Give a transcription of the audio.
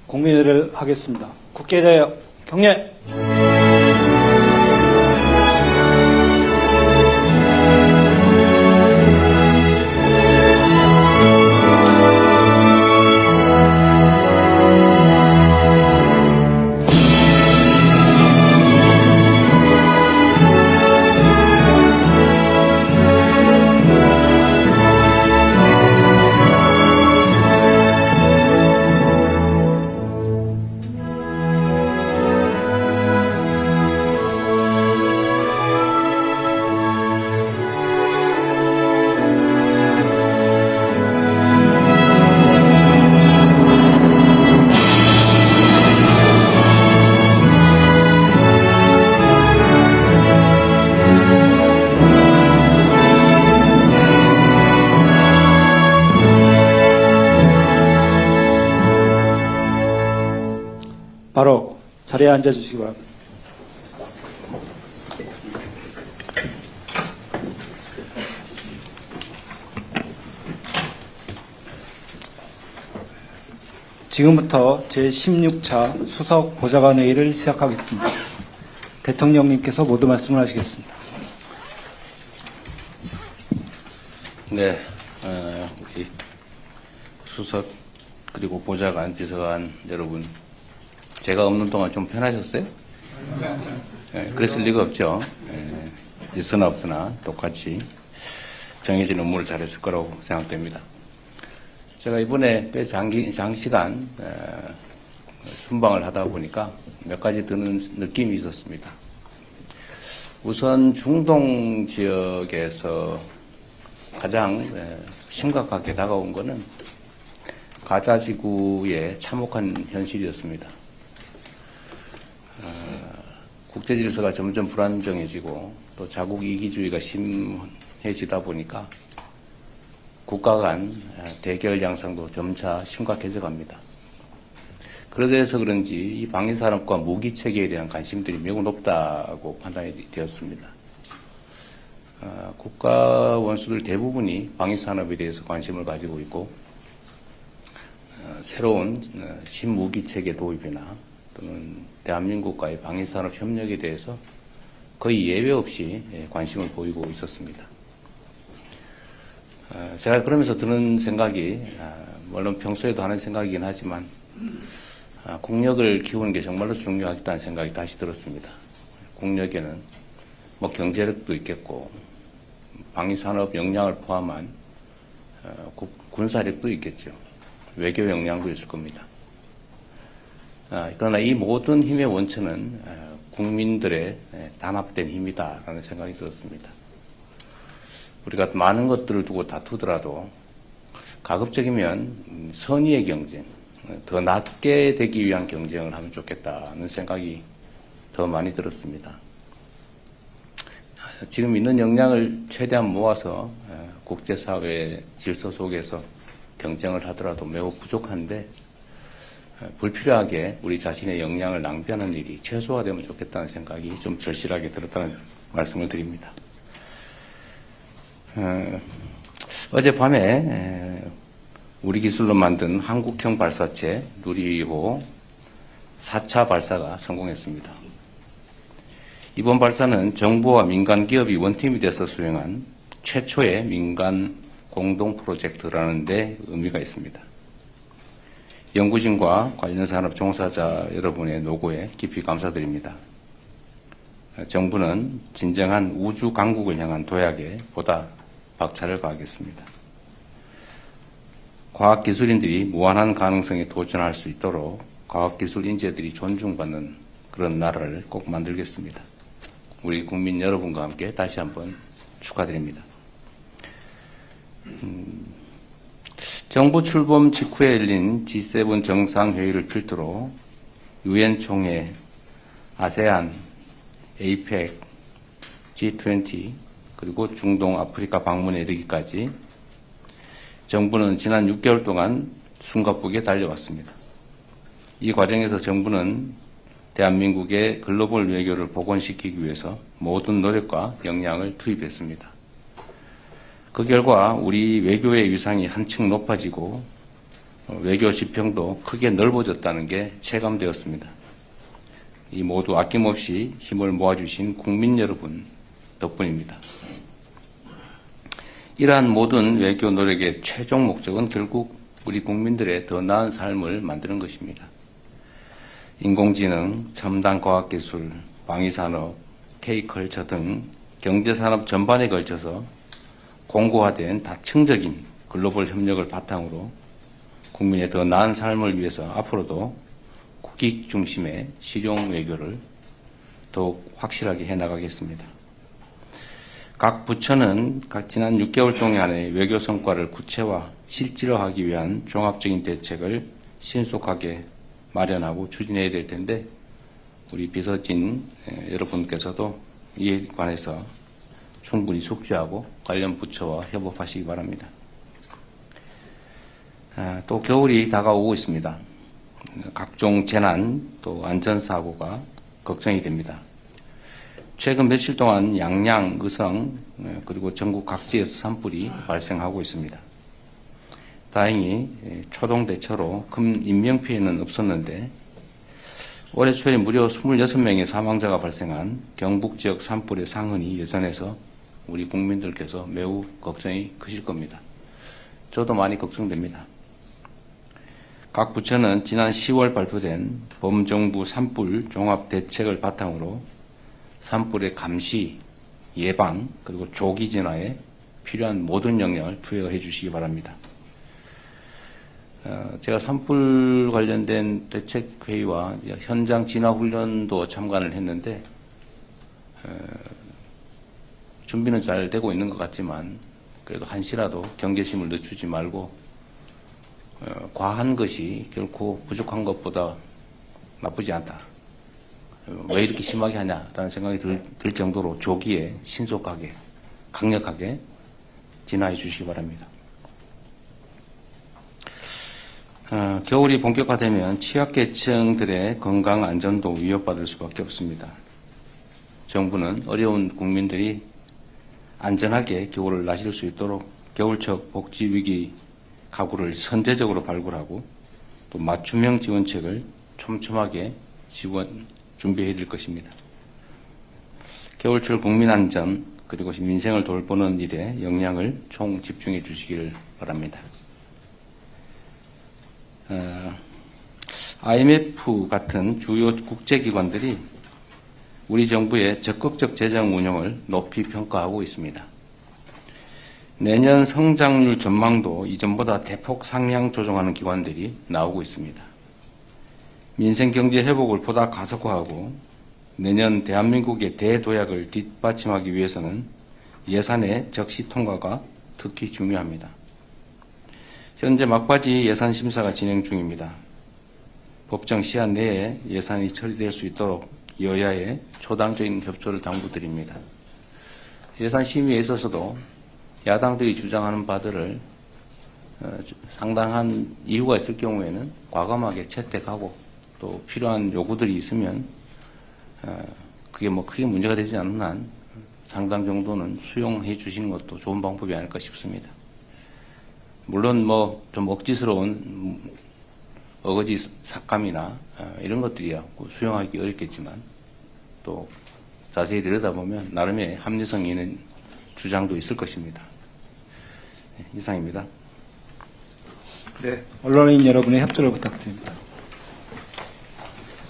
공개를 하겠습니다. 국회대학 경례. 바로 자리에 앉아주시기 바랍니다. 지금부터 제16차 수석 보좌관 회의를 시작하겠습니다. 대통령님께서 모두 말씀을 하시겠습니다. 네, 우리 수석 그리고 보좌관, 비서관 여러분, 제가 없는 동안 좀 편하셨어요? 네, 그랬을 리가 없죠. 있으나 없으나 똑같이 정해진 업무를 잘했을 거라고 생각됩니다. 제가 이번에 꽤 장시간 순방을 하다 보니까 몇 가지 드는 느낌이 있었습니다. 우선 중동 지역에서 가장 심각하게 다가온 것은 가자 지구의 참혹한 현실이었습니다. 국제 질서가 점점 불안정해지고 또 자국 이기주의가 심해지다 보니까 국가 간 대결 양상도 점차 심각해져 갑니다. 그래서 그런지 이 방위산업과 무기체계에 대한 관심들이 매우 높다고 판단이 되었습니다. 국가 원수들 대부분이 방위산업에 대해서 관심을 가지고 있고 새로운 신무기체계 도입이나 또는 대한민국과의 방위산업 협력에 대해서 거의 예외 없이 관심을 보이고 있었습니다. 제가 그러면서 드는 생각이 물론 평소에도 하는 생각이긴 하지만 국력을 키우는 게 정말로 중요하겠다는 생각이 다시 들었습니다. 국력에는 뭐 경제력도 있겠고 방위산업 역량을 포함한 군사력도 있겠죠. 외교 역량도 있을 겁니다. 그러나 이 모든 힘의 원천은 국민들의 단합된 힘이다라는 생각이 들었습니다. 우리가 많은 것들을 두고 다투더라도 가급적이면 선의의 경쟁, 더 낮게 되기 위한 경쟁을 하면 좋겠다는 생각이 더 많이 들었습니다. 지금 있는 역량을 최대한 모아서 국제사회의 질서 속에서 경쟁을 하더라도 매우 부족한데 불필요하게 우리 자신의 역량을 낭비하는 일이 최소화되면 좋겠다는 생각이 좀 절실하게 들었다는 말씀을 드립니다. 어젯밤에 우리 기술로 만든 한국형 발사체 누리호 4차 발사가 성공했습니다. 이번 발사는 정부와 민간 기업이 원팀이 돼서 수행한 최초의 민간 공동 프로젝트라는 데 의미가 있습니다. 연구진과 관련 산업 종사자 여러분의 노고에 깊이 감사드립니다. 정부는 진정한 우주 강국을 향한 도약에 보다 박차를 가하겠습니다. 과학기술인들이 무한한 가능성에 도전할 수 있도록 과학기술 인재들이 존중받는 그런 나라를 꼭 만들겠습니다. 우리 국민 여러분과 함께 다시 한번 축하드립니다. 정부 출범 직후에 열린 G7 정상회의를 필두로 유엔 총회, 아세안, 에이펙, G20 그리고 중동 아프리카 방문에 이르기까지 정부는 지난 6개월 동안 숨가쁘게 달려왔습니다. 이 과정에서 정부는 대한민국의 글로벌 외교를 복원시키기 위해서 모든 노력과 역량을 투입했습니다. 그 결과 우리 외교의 위상이 한층 높아지고 외교 지평도 크게 넓어졌다는 게 체감되었습니다. 이 모두 아낌없이 힘을 모아주신 국민 여러분 덕분입니다. 이러한 모든 외교 노력의 최종 목적은 결국 우리 국민들의 더 나은 삶을 만드는 것입니다. 인공지능, 첨단 과학기술, 방위산업, K컬처 등 경제산업 전반에 걸쳐서 공고화된 다층적인 글로벌 협력을 바탕으로 국민의 더 나은 삶을 위해서 앞으로도 국익 중심의 실용 외교를 더욱 확실하게 해나가겠습니다. 각 부처는 지난 6개월 동안의 외교 성과를 구체화, 실질화하기 위한 종합적인 대책을 신속하게 마련하고 추진해야 될 텐데 우리 비서진 여러분께서도 이에 관해서 충분히 숙지하고 관련 부처와 협업하시기 바랍니다. 또 겨울이 다가오고 있습니다. 각종 재난 또 안전사고가 걱정이 됩니다. 최근 며칠 동안 양양, 의성 그리고 전국 각지에서 산불이 발생하고 있습니다. 다행히 초동 대처로 큰 인명피해는 없었는데 올해 초에 무려 26명의 사망자가 발생한 경북 지역 산불의 상흔이 여전해서 우리 국민들께서 매우 걱정이 크실 겁니다. 저도 많이 걱정됩니다. 각 부처는 지난 10월 발표된 범정부 산불 종합 대책을 바탕으로 산불의 감시, 예방, 그리고 조기 진화에 필요한 모든 역량을 투여해 주시기 바랍니다. 제가 산불 관련된 대책회의와 현장 진화훈련도 참관을 했는데 준비는 잘 되고 있는 것 같지만 그래도 한시라도 경계심을 늦추지 말고 과한 것이 결코 부족한 것보다 나쁘지 않다. 왜 이렇게 심하게 하냐라는 생각이 들 정도로 조기에 신속하게 강력하게 진화해 주시기 바랍니다. 겨울이 본격화되면 취약계층들의 건강 안전도 위협받을 수밖에 없습니다. 정부는 어려운 국민들이 안전하게 겨울을 나실 수 있도록 겨울철 복지위기 가구를 선제적으로 발굴하고 또 맞춤형 지원책을 촘촘하게 준비해 드릴 것입니다. 겨울철 국민안전 그리고 민생을 돌보는 일에 역량을 총 집중해 주시기를 바랍니다. IMF 같은 주요 국제기관들이 우리 정부의 적극적 재정 운영을 높이 평가하고 있습니다. 내년 성장률 전망도 이전보다 대폭 상향 조정하는 기관들이 나오고 있습니다. 민생 경제 회복을 보다 가속화하고 내년 대한민국의 대도약을 뒷받침하기 위해서는 예산의 적시 통과가 특히 중요합니다. 현재 막바지 예산 심사가 진행 중입니다. 법정 시한 내에 예산이 처리될 수 있도록 여야의 초당적인 협조를 당부드립니다. 예산 심의에 있어서도 야당들이 주장하는 바들을 상당한 이유가 있을 경우에는 과감하게 채택하고 또 필요한 요구들이 있으면 그게 뭐 크게 문제가 되지 않는 한 상당 정도는 수용해 주시는 것도 좋은 방법이 아닐까 싶습니다. 물론 뭐 좀 억지스러운 어거지 삭감이나 이런 것들이야 수용하기 어렵겠지만 또 자세히 들여다보면 나름의 합리성 있는 주장도 있을 것입니다. 네, 이상입니다. 네, 언론인 여러분의 협조를 부탁드립니다.